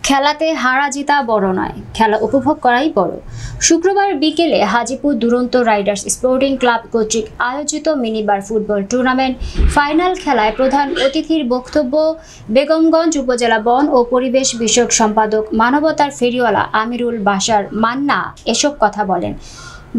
খেলাতে হারা জিতা বড় নয়, খেলা উপভোগ করাই বড়। শুক্রবার বিকেলে হাজীপুর দুরন্ত রাইডার্স স্পোর্টিং ক্লাব কর্তৃক আয়োজিত মিনিবার ফুটবল টুর্নামেন্ট ফাইনাল খেলায় প্রধান অতিথির বক্তব্য বেগমগঞ্জ উপজেলা বন ও পরিবেশ বিষয়ক সম্পাদক মানবতার ফেরিওয়ালা আমিরুল বাশার মান্না এসব কথা বলেন।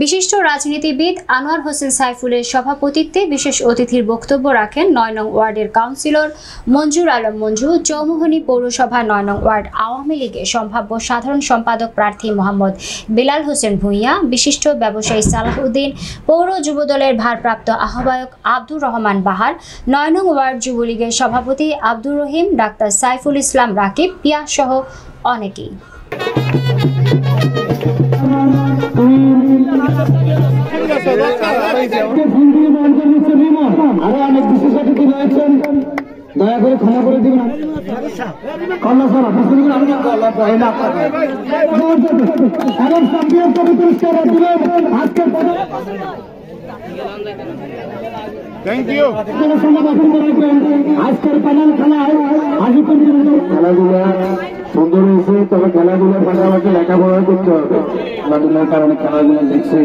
বিশিষ্ট রাজনীতিবিদ আনোয়ার হোসেন সাইফুলের সভাপতিত্বে বিশেষ অতিথির বক্তব্য রাখেন ৯ নং ওয়ার্ডের কাউন্সিলর মঞ্জুর আলম মঞ্জু, চৌমুহনী পৌরসভা ৯ নং ওয়ার্ড আওয়ামী লীগের সম্ভাব্য সাধারণ সম্পাদক প্রার্থী মোহাম্মদ বেলাল হোসেন ভূঁইয়া, বিশিষ্ট ব্যবসায়ী সালাহ উদ্দিন, পৌর যুবদলের ভারপ্রাপ্ত আহ্বায়ক আব্দুর রহমান বাহার, ৯ নং ওয়ার্ড যুবলীগের সভাপতি আব্দুর রহিম, ডাক্তার সাইফুল ইসলাম রাকিব, পিয়া সহ অনেকেই। আরো অনেক বিশেষ অতিথি রয়েছেন, দয়া করে ক্ষমা করে দিবেন। আজকের প্যানেল খেলায় খেলাধুলা সুন্দর হয়েছে, তবে খেলাধুলার পাশাপাশি লেখাপড়া করতে হবে। খেলাধুলার কারণে খেলাধুলা দেখছি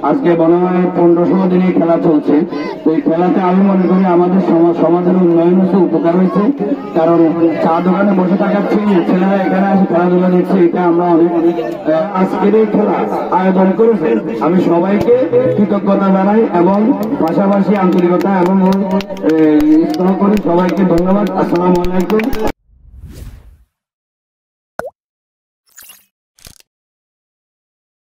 আজকে মনে হয় 15-16 দিনে খেলা চলছে। তো এই খেলাতে আমি মনে করি আমাদের সমাজের উন্নয়ন হচ্ছে, উপকার হয়েছে। কারণ চা দোকানে বসে থাকার চেয়ে ছেলেরা এখানে আসে খেলাধুলা দেখছে, এটা আমরা অনেক আজকের এই খেলা আয়োজন করেছে। আমি সবাইকে কৃতজ্ঞতা জানাই এবং পাশাপাশি আন্তরিকতা এবং স্নেহ করি। সবাইকে ধন্যবাদ। আসসালামু আলাইকুম।